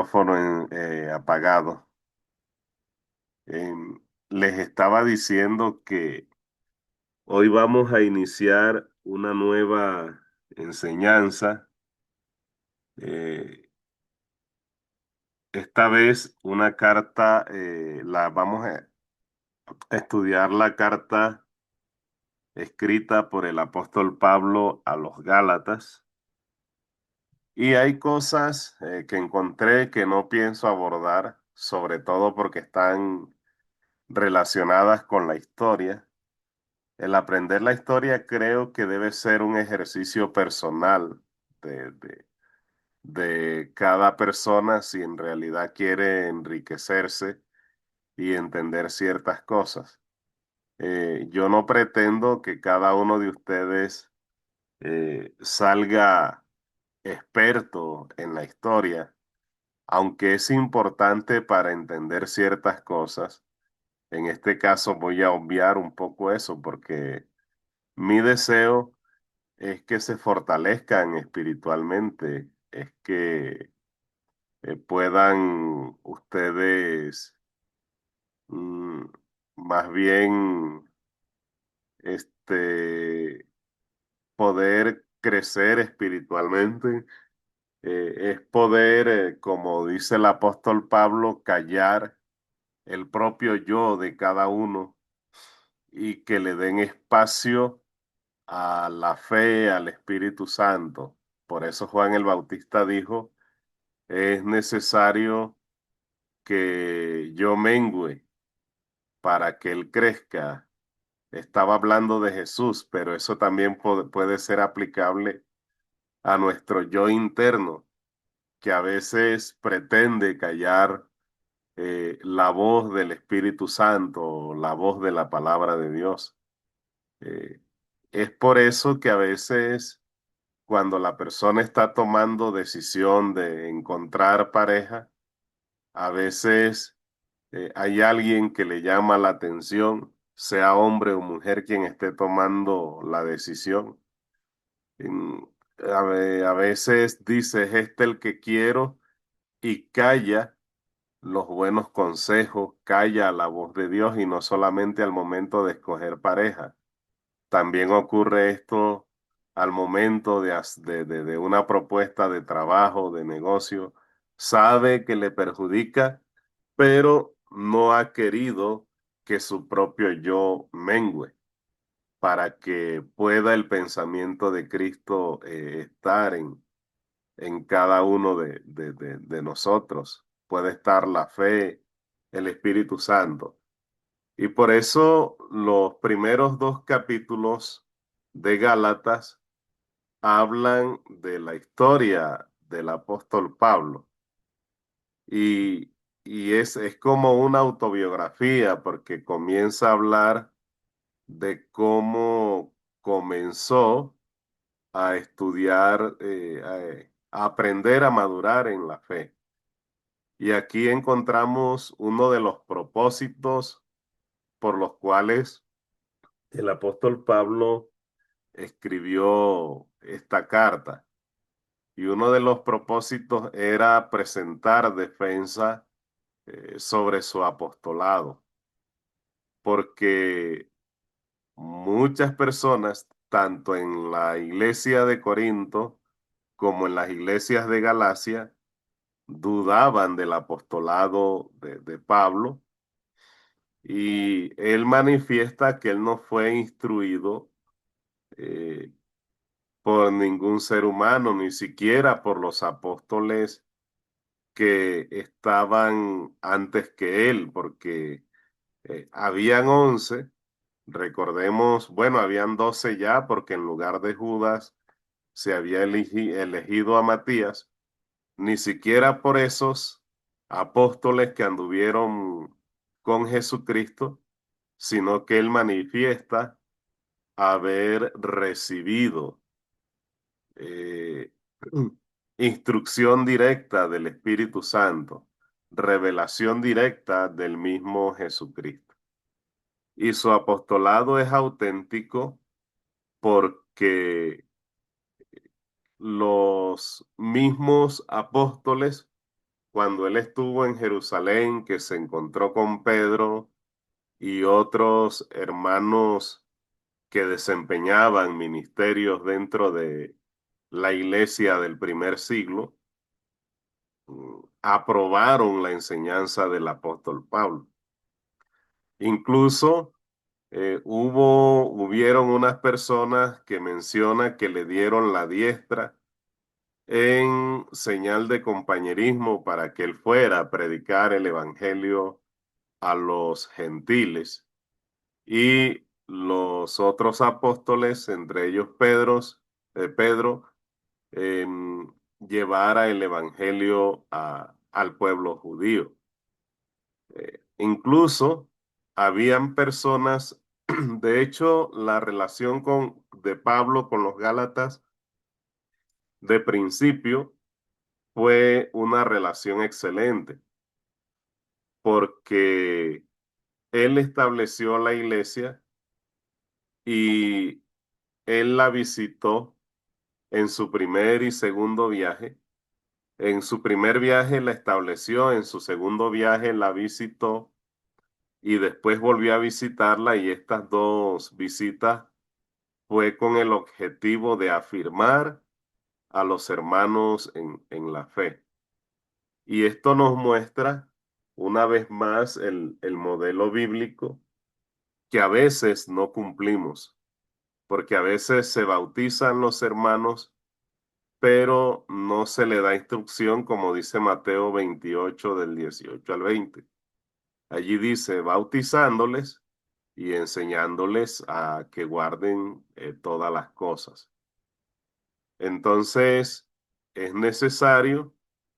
micrófono apagado. Les estaba diciendo que hoy vamos a iniciar una nueva enseñanza. eh, Esta vez una carta, vamos a estudiar la carta escrita por el apóstol Pablo a los Gálatas. Y hay cosas que encontré que no pienso abordar, sobre todo porque están relacionadas con la historia. El aprender la historia creo que debe ser un ejercicio personal de, de, de cada persona si en realidad quiere enriquecerse y entender ciertas cosas. Yo no pretendo que cada uno de ustedes salga experto en la historia, aunque es importante para entender ciertas cosas. En este caso voy a obviar un poco eso porque mi deseo es que se fortalezcan espiritualmente, es que puedan ustedes mm, más bien este, poder crecer espiritualmente, es poder, como dice el apóstol Pablo, callar el propio yo de cada uno y que le den espacio a la fe, al Espíritu Santo. Por eso Juan el Bautista dijo, es necesario que yo mengüe para que él crezca. Estaba hablando de Jesús, pero eso también puede ser aplicable a nuestro yo interno, que a veces pretende callar la voz del Espíritu Santo, la voz de la palabra de Dios. Eh, es por eso que a veces cuando la persona está tomando decisión de encontrar pareja, a veces hay alguien que le llama la atención, sea hombre o mujer quien esté tomando la decisión. En- a veces dice, es este el que quiero y calla los buenos consejos, calla la voz de Dios y no solamente al momento de escoger pareja. También ocurre esto al momento de una propuesta de trabajo, de negocio. Sabe que le perjudica, pero no ha querido que su propio yo mengüe para que pueda el pensamiento de Cristo estar en cada uno de nosotros. Puede estar la fe, el Espíritu Santo. Y por eso los primeros dos capítulos de Gálatas hablan de la historia del apóstol Pablo. Y, es como una autobiografía porque comienza a hablar de cómo comenzó a estudiar, a aprender a madurar en la fe. Y aquí encontramos uno de los propósitos por los cuales el apóstol Pablo escribió esta carta. Y uno de los propósitos era presentar defensa sobre su apostolado, porque muchas personas, tanto en la iglesia de Corinto como en las iglesias de Galacia, dudaban del apostolado de Pablo y él manifiesta que él no fue instruido eh, por ningún ser humano, ni siquiera por los apóstoles que estaban antes que él, porque habían 11, recordemos, bueno, habían 12 ya, porque en lugar de Judas se había elegido a Matías, ni siquiera por esos apóstoles que anduvieron con Jesucristo, sino que él manifiesta haber recibido eh, instrucción directa del Espíritu Santo, revelación directa del mismo Jesucristo. Y su apostolado es auténtico porque los mismos apóstoles cuando él estuvo en Jerusalén, que se encontró con Pedro y otros hermanos que desempeñaban ministerios dentro de la iglesia del primer siglo, aprobaron la enseñanza del apóstol Pablo. Incluso hubieron unas personas que menciona que le dieron la diestra en señal de compañerismo para que él fuera a predicar el evangelio a los gentiles. Y los otros apóstoles, entre ellos Pedro, llevara el evangelio al pueblo judío. Incluso habían personas, de hecho, la relación de Pablo con los Gálatas de principio fue una relación excelente, porque él estableció la iglesia y él la visitó en su primer y segundo viaje. En su primer viaje la estableció, en su segundo viaje la visitó y después volvió a visitarla, y estas dos visitas fue con el objetivo de afirmar a los hermanos en la fe. Y esto nos muestra una vez más el modelo bíblico que a veces no cumplimos, porque a veces se bautizan los hermanos, pero no se le da instrucción, como dice Mateo 28 del 18 al 20. Allí dice, bautizándoles y enseñándoles a que guarden todas las cosas. Entonces, es necesario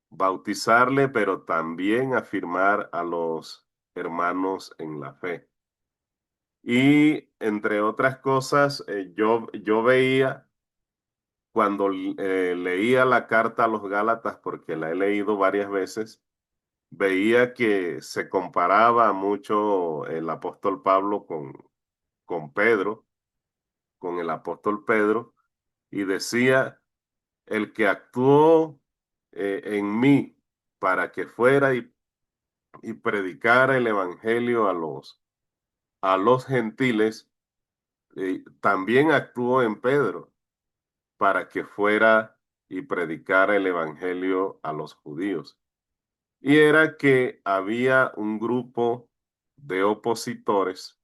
bautizarle, pero también afirmar a los hermanos en la fe. Y entre otras cosas, yo veía cuando leía la carta a los Gálatas, porque la he leído varias veces, veía que se comparaba mucho el apóstol Pablo con Pedro, con el apóstol Pedro, y decía, el que actuó en mí para que fuera y predicara el evangelio a los gentiles, también actuó en Pedro para que fuera y predicara el evangelio a los judíos. Y era que había un grupo de opositores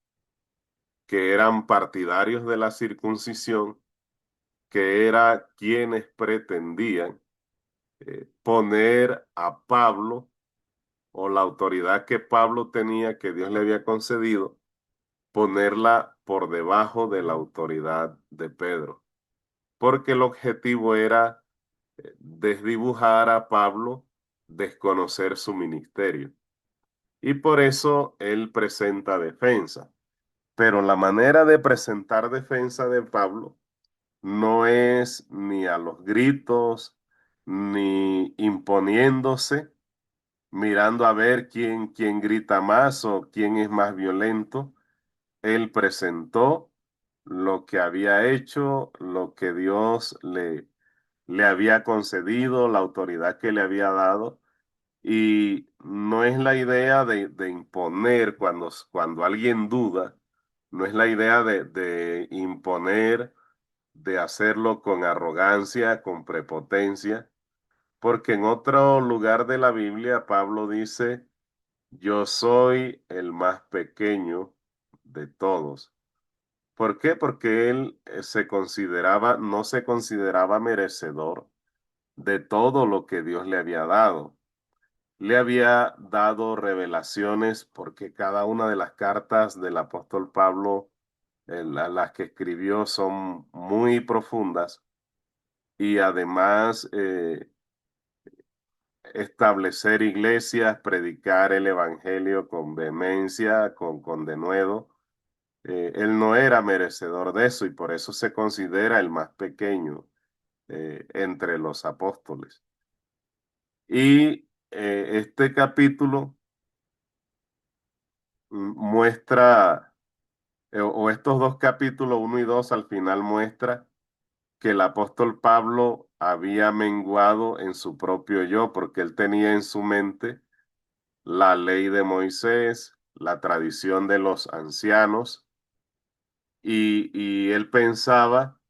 que eran partidarios de la circuncisión, que eran quienes pretendían poner a Pablo, o la autoridad que Pablo tenía, que Dios le había concedido, ponerla por debajo de la autoridad de Pedro, porque el objetivo era desdibujar a Pablo, desconocer su ministerio. Y por eso él presenta defensa. Pero la manera de presentar defensa de Pablo no es ni a los gritos, ni imponiéndose, mirando a ver quién grita más o quién es más violento. Él presentó lo que había hecho, lo que Dios le había concedido, la autoridad que le había dado. Y no es la idea de imponer cuando alguien duda, no es la idea de imponer, de hacerlo con arrogancia, con prepotencia, porque en otro lugar de la Biblia Pablo dice, yo soy el más pequeño de todos. ¿Por qué? Porque él no se consideraba merecedor de todo lo que Dios le había dado. Le había dado revelaciones, porque cada una de las cartas del apóstol Pablo, las que escribió, son muy profundas, y además establecer iglesias, predicar el evangelio con vehemencia, con denuedo. Él no era merecedor de eso, y por eso se considera el más pequeño entre los apóstoles. Y este capítulo muestra, o estos dos capítulos, 1 y 2, al final muestra que el apóstol Pablo había menguado en su propio yo, porque él tenía en su mente la ley de Moisés, la tradición de los ancianos, y él pensaba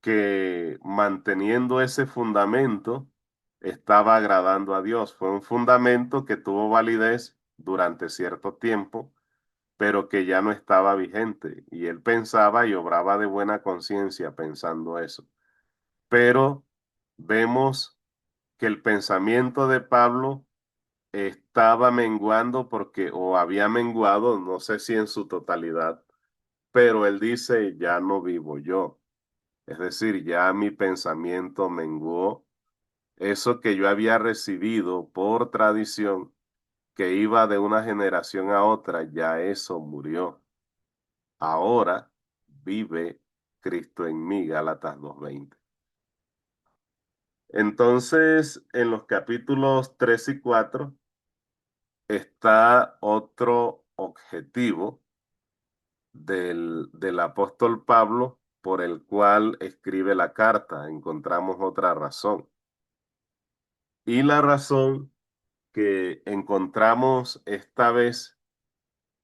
que manteniendo ese fundamento estaba agradando a Dios. Fue un fundamento que tuvo validez durante cierto tiempo, pero que ya no estaba vigente. Y él pensaba y obraba de buena conciencia pensando eso. Pero vemos que el pensamiento de Pablo estaba menguando porque, o había menguado, no sé si en su totalidad, pero él dice, ya no vivo yo. Es decir, ya mi pensamiento menguó. Eso que yo había recibido por tradición, que iba de una generación a otra, ya eso murió. Ahora vive Cristo en mí, Gálatas 2:20. Entonces, en los capítulos 3 y 4 está otro objetivo del apóstol Pablo por el cual escribe la carta. Encontramos otra razón. Y la razón que encontramos esta vez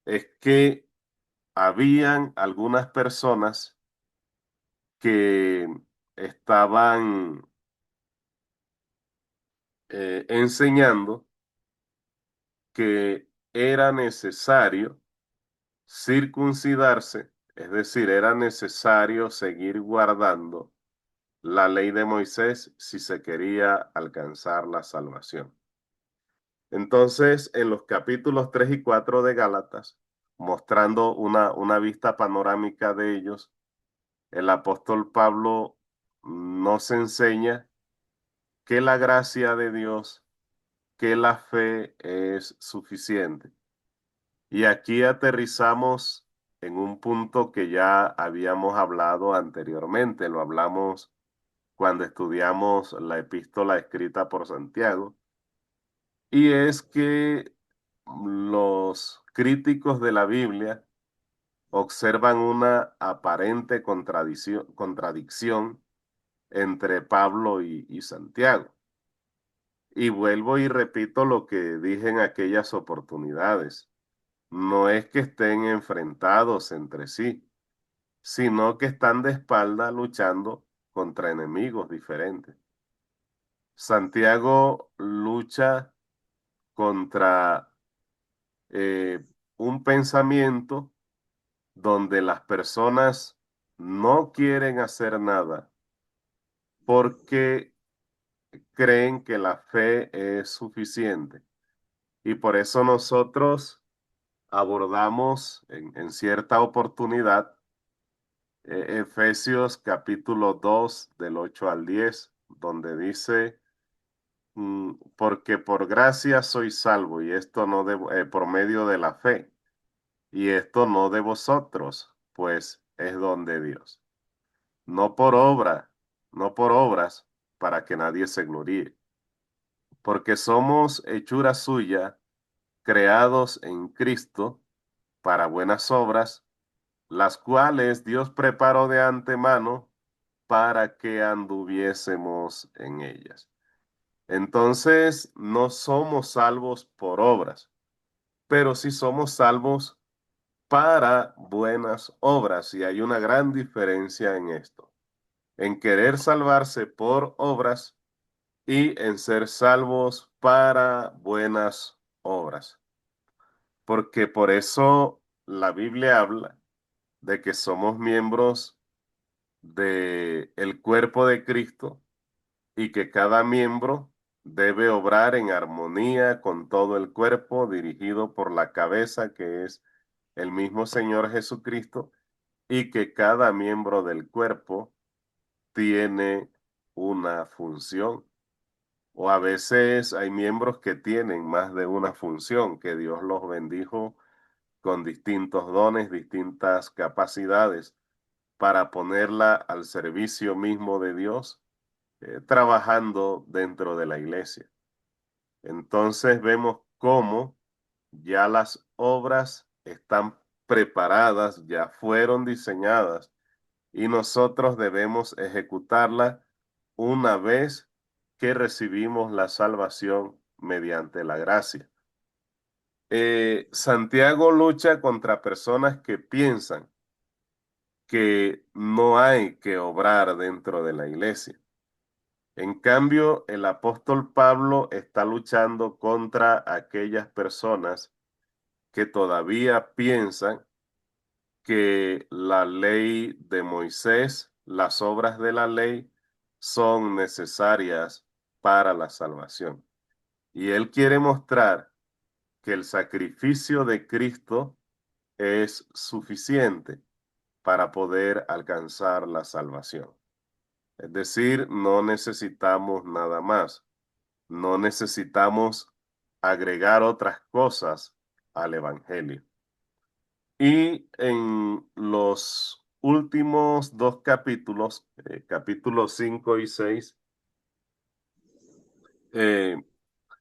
es que habían algunas personas que estaban enseñando que era necesario circuncidarse, es decir, era necesario seguir guardando la ley de Moisés si se quería alcanzar la salvación. Entonces, en los capítulos 3 y 4 de Gálatas, mostrando una vista panorámica de ellos, el apóstol Pablo nos enseña que la gracia de Dios, que la fe es suficiente. Y aquí aterrizamos en un punto que ya habíamos hablado anteriormente, lo hablamos cuando estudiamos la epístola escrita por Santiago, y es que los críticos de la Biblia observan una aparente contradicción entre Pablo y Santiago. Y vuelvo y repito lo que dije en aquellas oportunidades. No es que estén enfrentados entre sí, sino que están de espalda luchando contra enemigos diferentes. Santiago lucha contra eh, un pensamiento donde las personas no quieren hacer nada porque creen que la fe es suficiente. Y por eso nosotros abordamos en cierta oportunidad Efesios capítulo 2 del 8 al 10 donde dice, porque por gracia soy salvo, y esto no por medio de la fe, y esto no de vosotros, pues es don de Dios. No por obra, no por obras, para que nadie se gloríe, porque somos hechura suya, creados en Cristo para buenas obras, las cuales Dios preparó de antemano para que anduviésemos en ellas. Entonces, no somos salvos por obras, pero sí somos salvos para buenas obras, y hay una gran diferencia en esto, en querer salvarse por obras y en ser salvos para buenas obras, porque por eso la Biblia habla de que somos miembros de el cuerpo de Cristo y que cada miembro debe obrar en armonía con todo el cuerpo, dirigido por la cabeza, que es el mismo Señor Jesucristo, y que cada miembro del cuerpo tiene una función. O a veces hay miembros que tienen más de una función, que Dios los bendijo con distintos dones, distintas capacidades para ponerla al servicio mismo de Dios, trabajando dentro de la iglesia. Entonces vemos cómo ya las obras están preparadas, ya fueron diseñadas y nosotros debemos ejecutarla una vez que recibimos la salvación mediante la gracia. Santiago lucha contra personas que piensan que no hay que obrar dentro de la iglesia. En cambio, el apóstol Pablo está luchando contra aquellas personas que todavía piensan que la ley de Moisés, las obras de la ley, son necesarias para la salvación. Y él quiere mostrar que el sacrificio de Cristo es suficiente para poder alcanzar la salvación. Es decir, no necesitamos nada más. No necesitamos agregar otras cosas al Evangelio. Y en los últimos dos capítulos, capítulos 5 y 6, eh,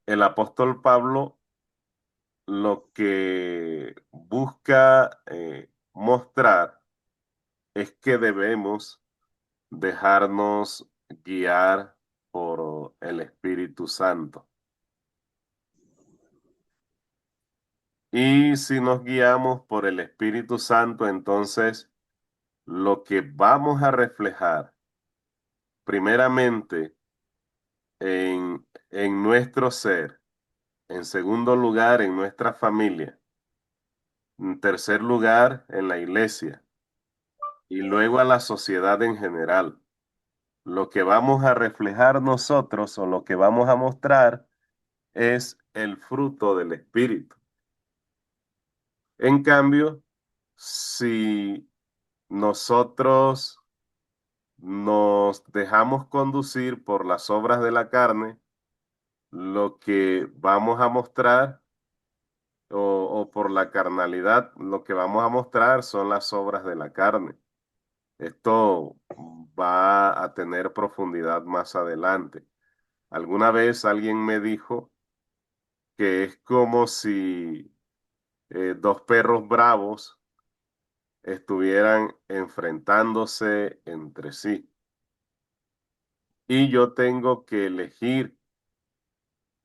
el apóstol Pablo lo que busca mostrar es que debemos dejarnos guiar por el Espíritu Santo. Y si nos guiamos por el Espíritu Santo, entonces lo que vamos a reflejar primeramente en nuestro ser, en segundo lugar en nuestra familia, en tercer lugar en la iglesia y luego a la sociedad en general. Lo que vamos a reflejar nosotros o lo que vamos a mostrar es el fruto del Espíritu. En cambio, si nosotros nos dejamos conducir por las obras de la carne, lo que vamos a mostrar o por la carnalidad, lo que vamos a mostrar son las obras de la carne. Esto va a tener profundidad más adelante. Alguna vez alguien me dijo que es como si dos perros bravos estuvieran enfrentándose entre sí. Y yo tengo que elegir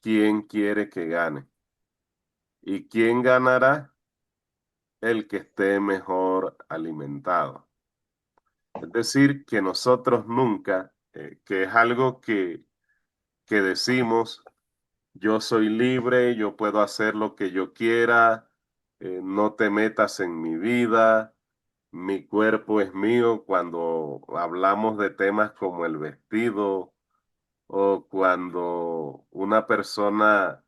quién quiere que gane. ¿Y quién ganará? El que esté mejor alimentado. Es decir, que nosotros nunca, que es algo que decimos, yo soy libre, yo puedo hacer lo que yo quiera, no te metas en mi vida, mi cuerpo es mío, cuando hablamos de temas como el vestido o cuando una persona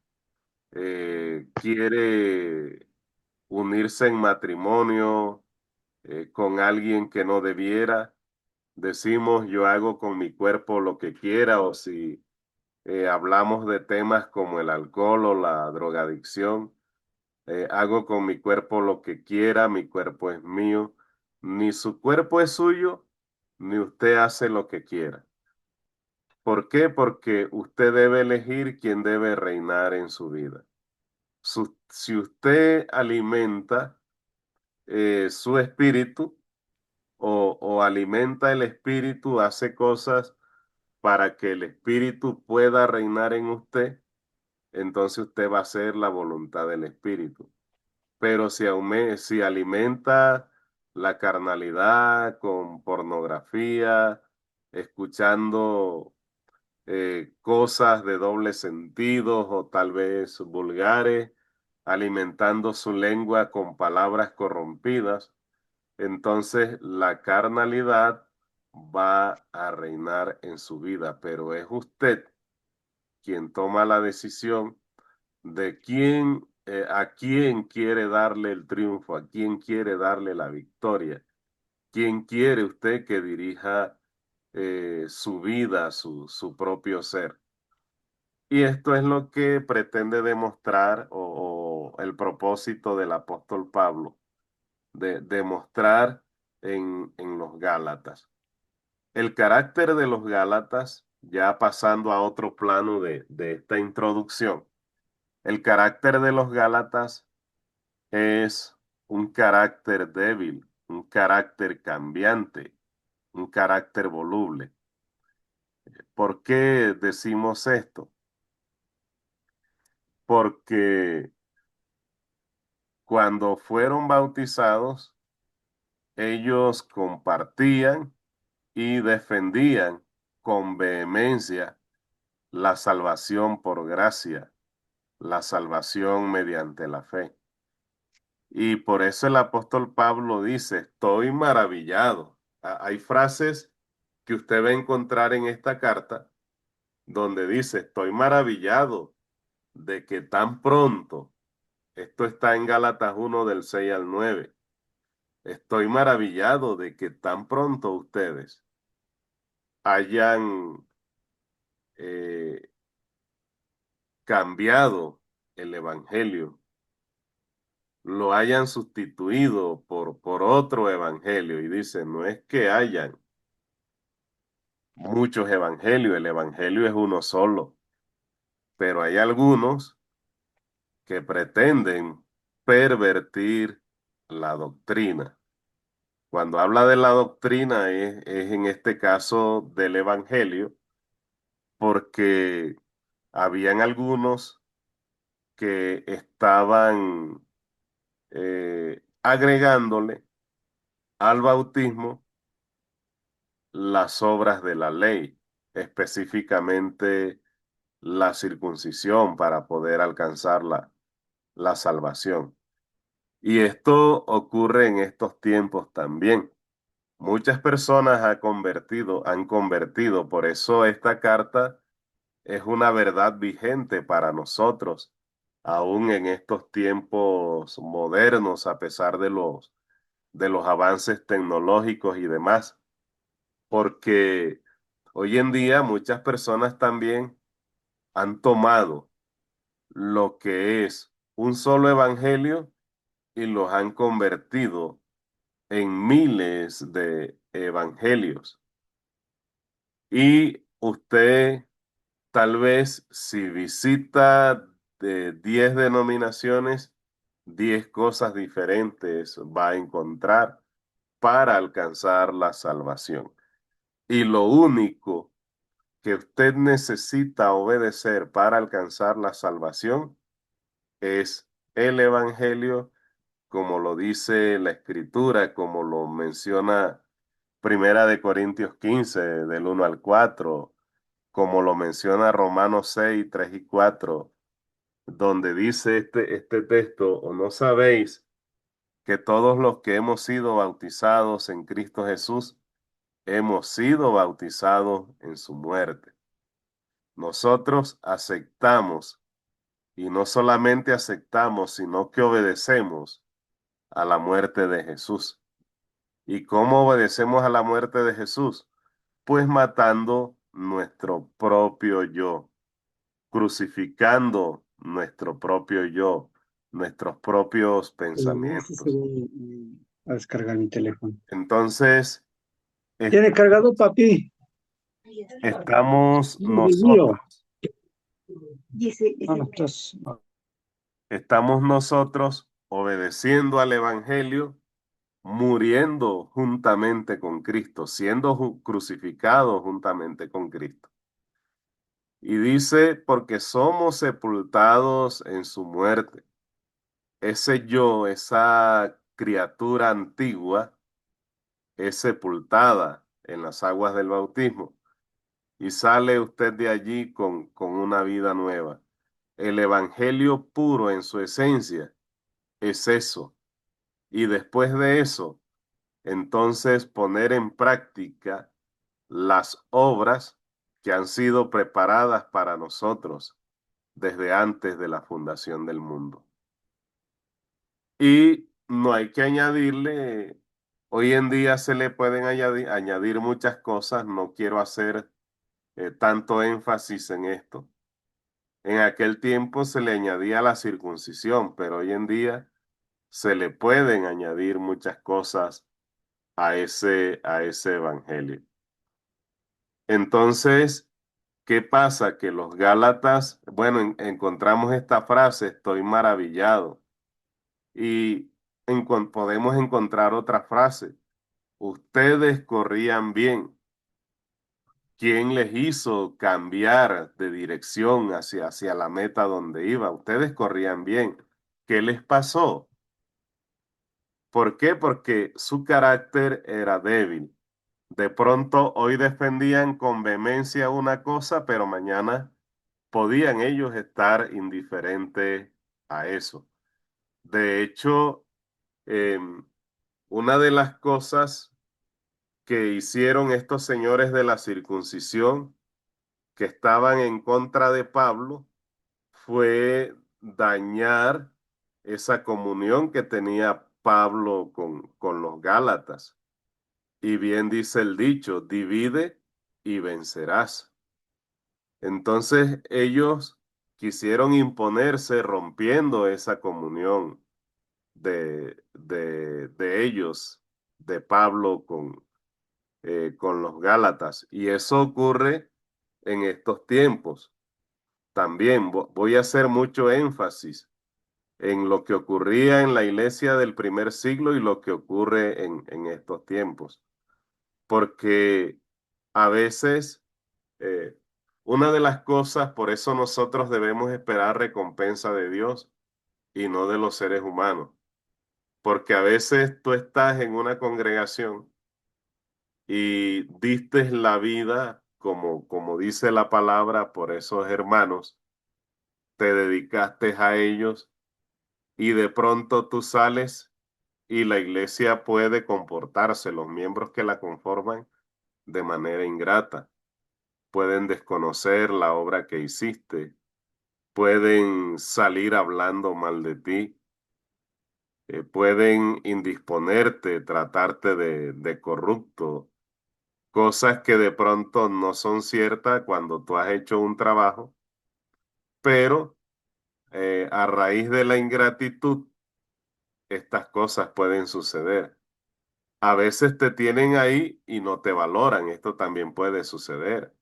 quiere unirse en matrimonio con alguien que no debiera. Decimos yo hago con mi cuerpo lo que quiera o si hablamos de temas como el alcohol o la drogadicción, hago con mi cuerpo lo que quiera, mi cuerpo es mío. Ni su cuerpo es suyo, ni usted hace lo que quiera. ¿Por qué? Porque usted debe elegir quién debe reinar en su vida. Si usted alimenta su espíritu o alimenta el espíritu, hace cosas para que el espíritu pueda reinar en usted, entonces usted va a hacer la voluntad del espíritu. Pero si alimenta la carnalidad con pornografía, escuchando cosas de doble sentido o tal vez vulgares, alimentando su lengua con palabras corrompidas, entonces la carnalidad va a reinar en su vida, pero es usted quien toma la decisión de a quién quiere darle el triunfo, a quién quiere darle la victoria, quién quiere usted que dirija su vida, su propio ser. Y esto es lo que pretende demostrar o el propósito del apóstol Pablo, de demostrar en los Gálatas. El carácter de los Gálatas, ya pasando a otro plano de esta introducción, el carácter de los Gálatas es un carácter débil, un carácter cambiante, un carácter voluble. ¿Por qué decimos esto? Porque cuando fueron bautizados, ellos compartían y defendían con vehemencia la salvación por gracia, la salvación mediante la fe. Y por eso el apóstol Pablo dice, estoy maravillado. Hay frases que usted va a encontrar en esta carta donde dice, estoy maravillado de que tan pronto, esto está en Gálatas 1 del 6 al 9, estoy maravillado de que tan pronto ustedes hayan eh, cambiado el evangelio, lo hayan sustituido por otro evangelio. Y dice, no es que hayan muchos evangelios, el evangelio es uno solo, pero hay algunos que pretenden pervertir la doctrina. Cuando habla de la doctrina es en este caso del evangelio, porque habían algunos que estaban agregándole al bautismo las obras de la ley, específicamente la circuncisión para poder alcanzar la salvación. Y esto ocurre en estos tiempos también. Muchas personas han convertido, por eso esta carta es una verdad vigente para nosotros, aún en estos tiempos modernos, a pesar de los avances tecnológicos y demás, porque hoy en día muchas personas también han tomado lo que es un solo evangelio y los han convertido en miles de evangelios. Y usted tal vez si visita de 10 denominaciones, 10 cosas diferentes va a encontrar para alcanzar la salvación. Y lo único que usted necesita obedecer para alcanzar la salvación es el Evangelio, como lo dice la Escritura, como lo menciona Primera de Corintios 15, del 1 al 4, como lo menciona Romanos 6, 3 y 4, donde dice este texto, ¿o no sabéis que todos los que hemos sido bautizados en Cristo Jesús, hemos sido bautizados en su muerte? Nosotros aceptamos, y no solamente aceptamos, sino que obedecemos a la muerte de Jesús. ¿Y cómo obedecemos a la muerte de Jesús? Pues matando nuestro propio yo, crucificando nuestro propio yo, nuestros propios Este se pensamientos. a descargar mi teléfono. Entonces, est- ¿Tiene cargado, papi? estamos No, el mío. nosotros, Ah, no, pues, estamos nosotros obedeciendo al Evangelio, muriendo juntamente con Cristo, siendo crucificados juntamente con Cristo. Y dice, porque somos sepultados en su muerte. Ese yo, esa criatura antigua, es sepultada en las aguas del bautismo y sale usted de allí con una vida nueva. El evangelio puro en su esencia es eso. Y después de eso, entonces poner en práctica las obras que han sido preparadas para nosotros desde antes de la fundación del mundo. Y no hay que añadirle, hoy en día se le pueden añadir muchas cosas, no quiero hacer tanto énfasis en esto. En aquel tiempo se le añadía la circuncisión, pero hoy en día se le pueden añadir muchas cosas a ese evangelio. Entonces, ¿qué pasa? Que los Gálatas, bueno, encontramos esta frase, estoy maravillado, y podemos encontrar otra frase. Ustedes corrían bien. ¿Quién les hizo cambiar de dirección hacia la meta donde iba? Ustedes corrían bien. ¿Qué les pasó? ¿Por qué? Porque su carácter era débil. De pronto hoy defendían con vehemencia una cosa, pero mañana podían ellos estar indiferentes a eso. De hecho, una de las cosas que hicieron estos señores de la circuncisión que estaban en contra de Pablo fue dañar esa comunión que tenía Pablo con los Gálatas. Y bien dice el dicho, divide y vencerás. Entonces ellos quisieron imponerse rompiendo esa comunión de ellos, de Pablo con los Gálatas. Y eso ocurre en estos tiempos. También voy a hacer mucho énfasis en lo que ocurría en la iglesia del primer siglo y lo que ocurre en estos tiempos. Porque a veces una de las cosas, por eso nosotros debemos esperar recompensa de Dios y no de los seres humanos. Porque a veces tú estás en una congregación y diste la vida, como dice la palabra, por esos hermanos, te dedicaste a ellos y de pronto tú sales y la iglesia puede comportarse, los miembros que la conforman, de manera ingrata. Pueden desconocer la obra que hiciste, pueden salir hablando mal de ti, pueden indisponerte, tratarte de corrupto, cosas que de pronto no son ciertas cuando tú has hecho un trabajo, pero a raíz de la ingratitud, estas cosas pueden suceder. A veces te tienen ahí y no te valoran, esto también puede suceder.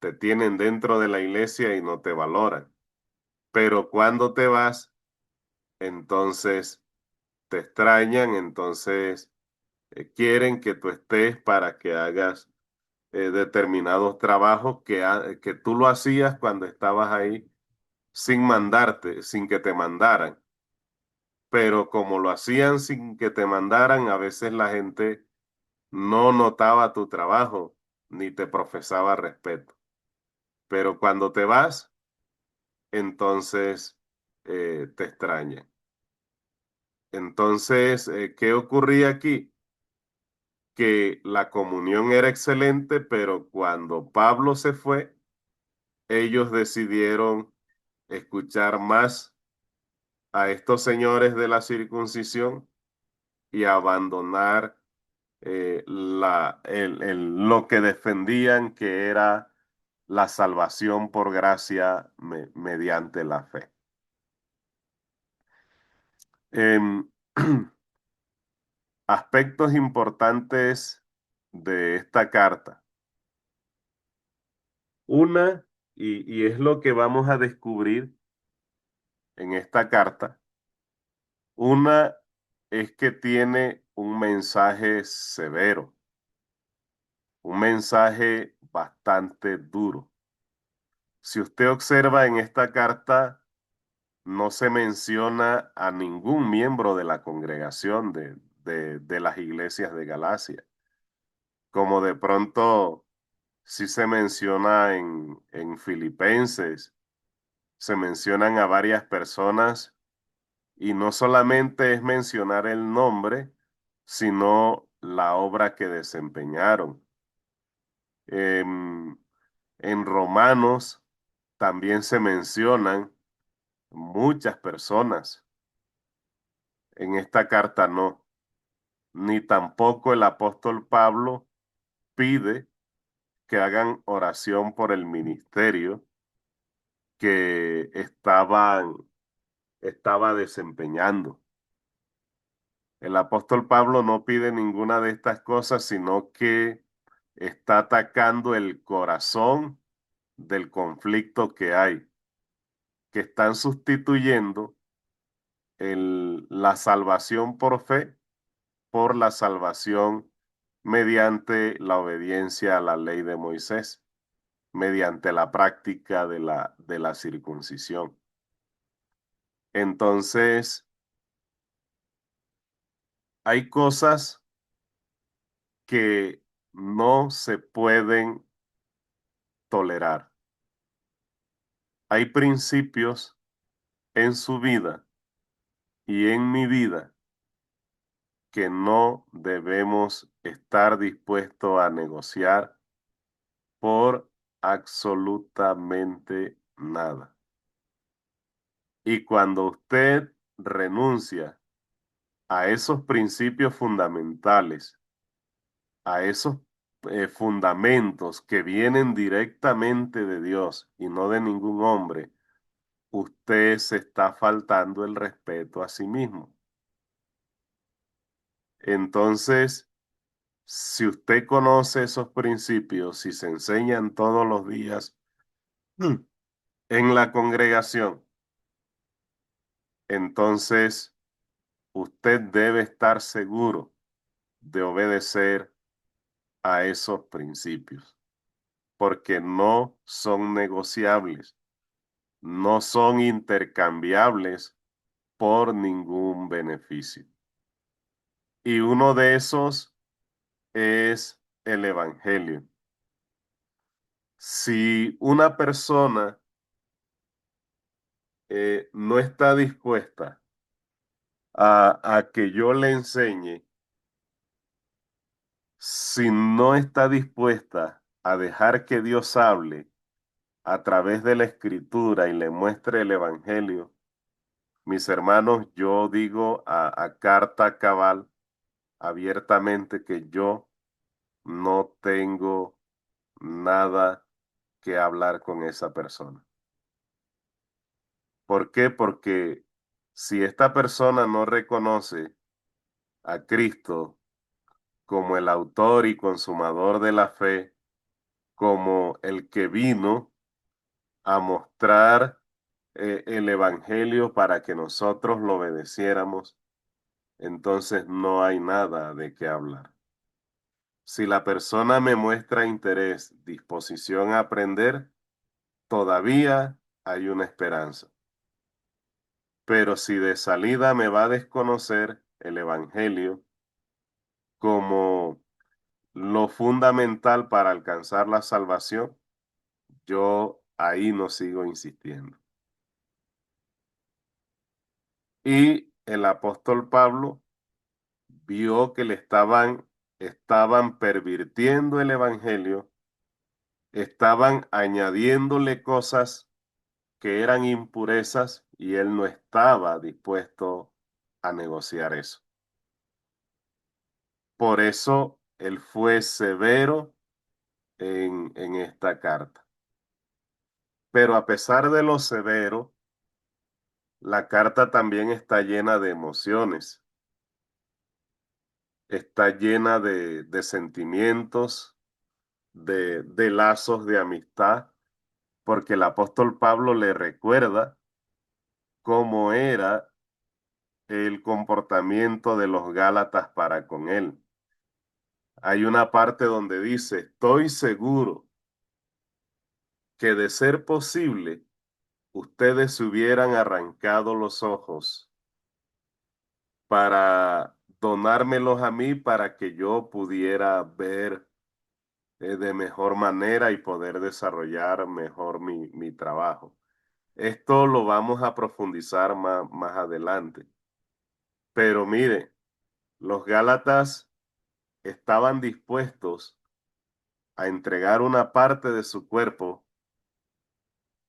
Te tienen dentro de la iglesia y no te valoran. Pero cuando te vas, entonces te extrañan, entonces quieren que tú estés para que hagas determinados trabajos que tú lo hacías cuando estabas ahí sin mandarte, sin que te mandaran. Pero como lo hacían sin que te mandaran, a veces la gente no notaba tu trabajo ni te profesaba respeto. Pero cuando te vas, entonces te extrañan. Entonces, ¿qué ocurría aquí? Que la comunión era excelente, pero cuando Pablo se fue, ellos decidieron escuchar más a estos señores de la circuncisión y abandonar lo que defendían que era la salvación por gracia mediante la fe. Em, aspectos importantes de esta carta. Una, y es lo que vamos a descubrir en esta carta, una es que tiene un mensaje severo, un mensaje bastante duro. Si usted observa en esta carta, no se menciona a ningún miembro de la congregación de las iglesias de Galacia, como de pronto sí se menciona en Filipenses, se mencionan a varias personas y no solamente es mencionar el nombre, sino la obra que desempeñaron. En, en Romanos también se mencionan muchas personas. En esta carta no, ni tampoco el apóstol Pablo pide que hagan oración por el ministerio que estaba desempeñando. El apóstol Pablo no pide ninguna de estas cosas, sino que está atacando el corazón del conflicto que hay, que están sustituyendo la salvación por fe por la salvación mediante la obediencia a la ley de Moisés, mediante la práctica de la circuncisión. Entonces, hay cosas que no se pueden tolerar. Hay principios en su vida y en mi vida que no debemos estar dispuestos a negociar por absolutamente nada. Y cuando usted renuncia a esos principios fundamentales, a esos fundamentos que vienen directamente de Dios y no de ningún hombre, usted se está faltando el respeto a sí mismo. Entonces, si usted conoce esos principios, si se enseñan todos los días en la congregación, entonces usted debe estar seguro de obedecer a esos principios, porque no son negociables, no son intercambiables por ningún beneficio. Y uno de esos es el Evangelio. Si una persona no está dispuesta a que yo le enseñe, si no está dispuesta a dejar que Dios hable a través de la escritura y le muestre el Evangelio, mis hermanos, yo digo a carta cabal abiertamente que yo no tengo nada que hablar con esa persona. ¿Por qué? Porque si esta persona no reconoce a Cristo como el autor y consumador de la fe, como el que vino a mostrar el Evangelio para que nosotros lo obedeciéramos, entonces no hay nada de qué hablar. Si la persona me muestra interés, disposición a aprender, todavía hay una esperanza. Pero si de salida me va a desconocer el Evangelio como lo fundamental para alcanzar la salvación, yo ahí no sigo insistiendo. Y el apóstol Pablo vio que estaban pervirtiendo el Evangelio, estaban añadiéndole cosas que eran impurezas y él no estaba dispuesto a negociar eso. Por eso él fue severo en esta carta. Pero a pesar de lo severo, la carta también está llena de emociones, está llena de sentimientos, de lazos de amistad, porque el apóstol Pablo le recuerda cómo era el comportamiento de los Gálatas para con él. Hay una parte donde dice, estoy seguro que de ser posible, ustedes se hubieran arrancado los ojos para donármelos a mí para que yo pudiera ver de mejor manera y poder desarrollar mejor mi trabajo. Esto lo vamos a profundizar más adelante. Pero mire, los Gálatas estaban dispuestos a entregar una parte de su cuerpo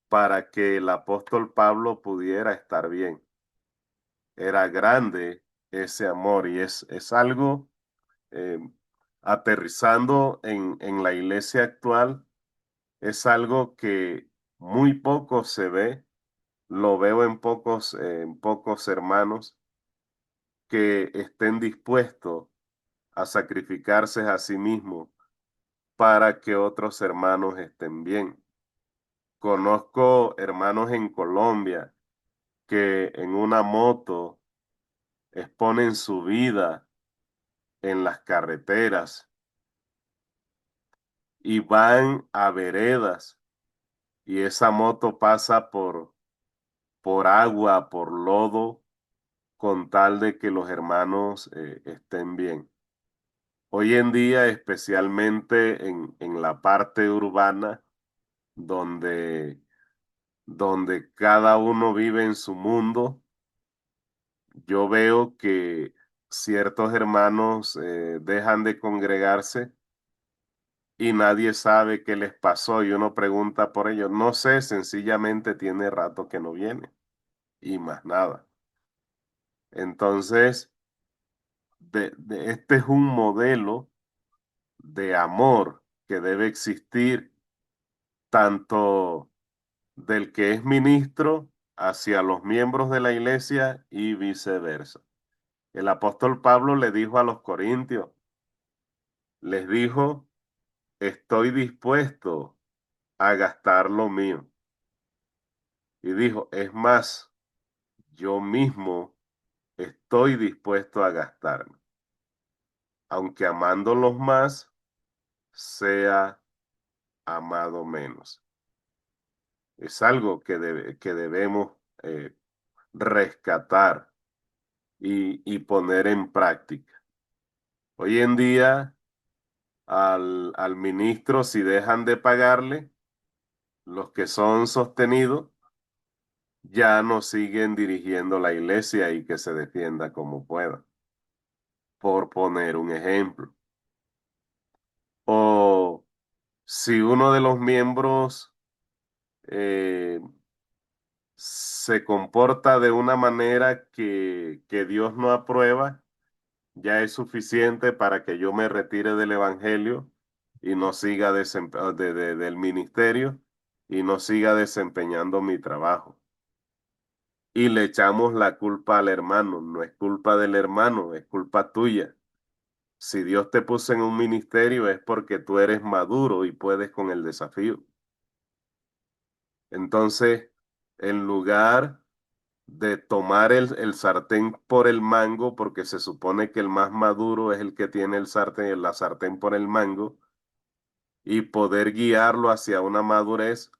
para que el apóstol Pablo pudiera estar bien. Era grande ese amor y es algo eh, aterrizando en la iglesia actual, es algo que muy poco se ve, lo veo en pocos hermanos que estén dispuestos a sacrificarse a sí mismos para que otros hermanos estén bien. Conozco hermanos en Colombia que en una moto exponen su vida en las carreteras y van a veredas y esa moto pasa por agua, por lodo, con tal de que los hermanos estén bien. Hoy en día, especialmente en la parte urbana, donde cada uno vive en su mundo, yo veo que ciertos hermanos dejan de congregarse y nadie sabe qué les pasó y uno pregunta por ellos. No sé, sencillamente tiene rato que no viene y más nada. Entonces, este es un modelo de amor que debe existir tanto del que es ministro hacia los miembros de la iglesia y viceversa. El apóstol Pablo le dijo a los corintios, les dijo, estoy dispuesto a gastar lo mío. Y dijo, es más, yo mismo estoy dispuesto a gastarme, aunque amándolos más, sea amado menos. Es algo que debemos eh, rescatar y poner en práctica. Hoy en día, al ministro, si dejan de pagarle, los que son sostenidos ya no siguen dirigiendo la iglesia y que se defienda como pueda, por poner un ejemplo. O si uno de los miembros eh, se comporta de una manera que Dios no aprueba, ya es suficiente para que yo me retire del evangelio y no siga del ministerio y no siga desempeñando mi trabajo. Y le echamos la culpa al hermano, no es culpa del hermano, es culpa tuya. Si Dios te puso en un ministerio es porque tú eres maduro y puedes con el desafío. Entonces, en lugar de tomar el sartén por el mango, porque se supone que el más maduro es el que tiene la sartén por el mango, y poder guiarlo hacia una madurez,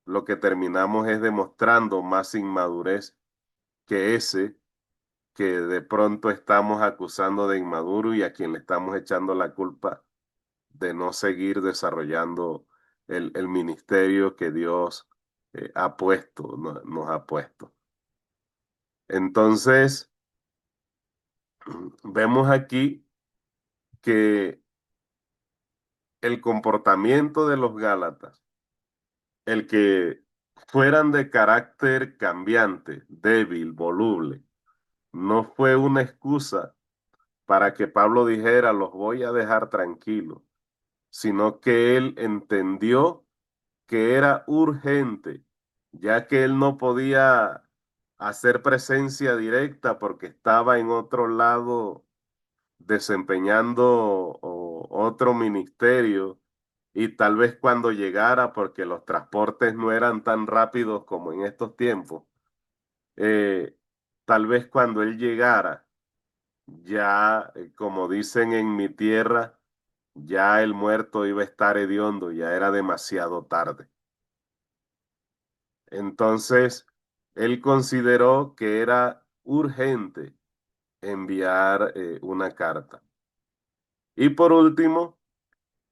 lo que terminamos es demostrando más inmadurez que ese que de pronto estamos acusando de inmaduro y a quien le estamos echando la culpa de no seguir desarrollando el ministerio que Dios ha puesto, nos ha puesto. Entonces, vemos aquí que el comportamiento de los Gálatas, el que fueran de carácter cambiante, débil, voluble, no fue una excusa para que Pablo dijera, los voy a dejar tranquilos, sino que él entendió que era urgente, ya que él no podía hacer presencia directa porque estaba en otro lado desempeñando otro ministerio y tal vez cuando llegara, porque los transportes no eran tan rápidos como en estos tiempos, eh, tal vez cuando él llegara, ya, como dicen en mi tierra, ya el muerto iba a estar hediondo, ya era demasiado tarde. Entonces, él consideró que era urgente enviar una carta. Y por último,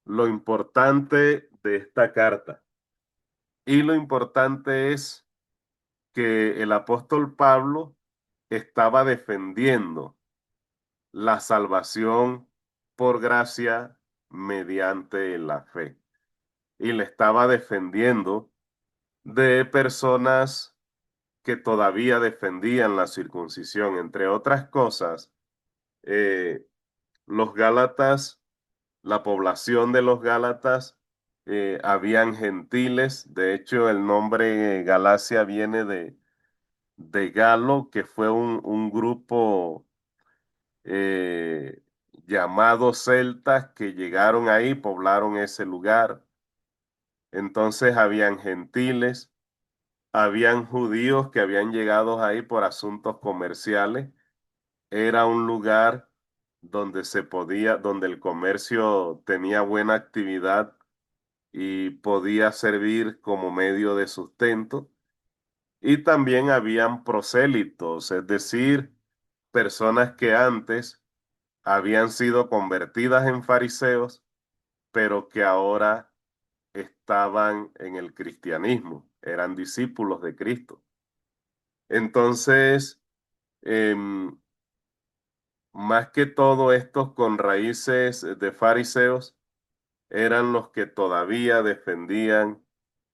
lo importante de esta carta. Y lo importante es que el apóstol Pablo estaba defendiendo la salvación por gracia mediante la fe. Y le estaba defendiendo de personas que todavía defendían la circuncisión. Entre otras cosas, eh, los Gálatas, la población de los Gálatas, habían gentiles. De hecho, el nombre Galacia viene de Galo, que fue un grupo llamado celtas que llegaron ahí, poblaron ese lugar. Entonces habían gentiles, habían judíos que habían llegado ahí por asuntos comerciales. Era un lugar donde donde el comercio tenía buena actividad y podía servir como medio de sustento. Y también habían prosélitos, es decir, personas que antes habían sido convertidas en fariseos, pero que ahora estaban en el cristianismo, eran discípulos de Cristo. Entonces, em, más que todo estos con raíces de fariseos, eran los que todavía defendían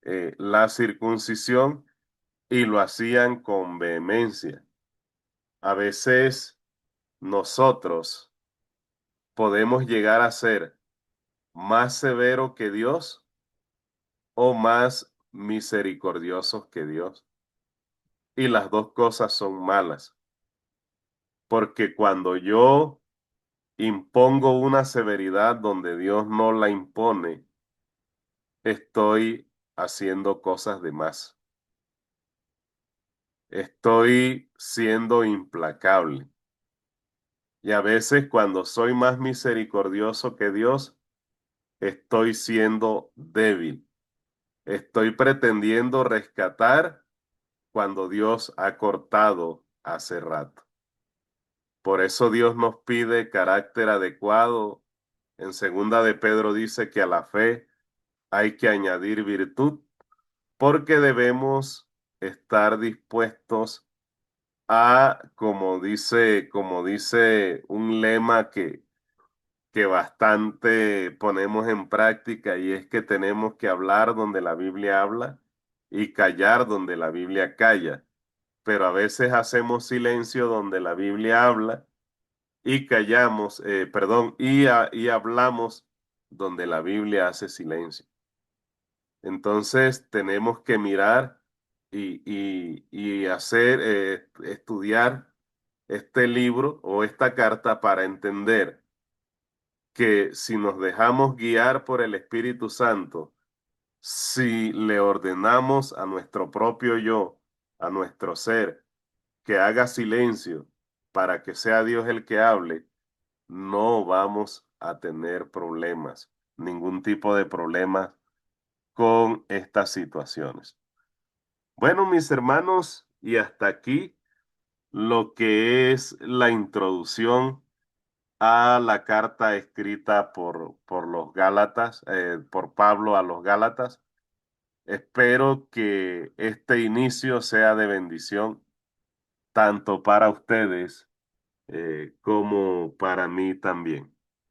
la circuncisión y lo hacían con vehemencia. A veces nosotros podemos llegar a ser más severos que Dios o más misericordiosos que Dios. Y las dos cosas son malas, porque cuando yo impongo una severidad donde Dios no la impone, estoy haciendo cosas de más. Estoy siendo implacable. Y a veces cuando soy más misericordioso que Dios, estoy siendo débil. Estoy pretendiendo rescatar cuando Dios ha cortado hace rato. Por eso Dios nos pide carácter adecuado. En segunda de Pedro dice que a la fe hay que añadir virtud, porque debemos estar dispuestos a, como dice un lema que bastante ponemos en práctica, y es que tenemos que hablar donde la Biblia habla y callar donde la Biblia calla. Pero a veces hacemos silencio donde la Biblia habla y callamos, perdón, y hablamos donde la Biblia hace silencio. Entonces tenemos que mirar y hacer, estudiar este libro o esta carta para entender que si nos dejamos guiar por el Espíritu Santo, si le ordenamos a nuestro propio yo, a nuestro ser, que haga silencio para que sea Dios el que hable, no vamos a tener problemas, ningún tipo de problemas con estas situaciones. Bueno, mis hermanos, y hasta aquí lo que es la introducción a la carta escrita por los Gálatas, por Pablo a los Gálatas. Espero que este inicio sea de bendición tanto para ustedes como para mí también.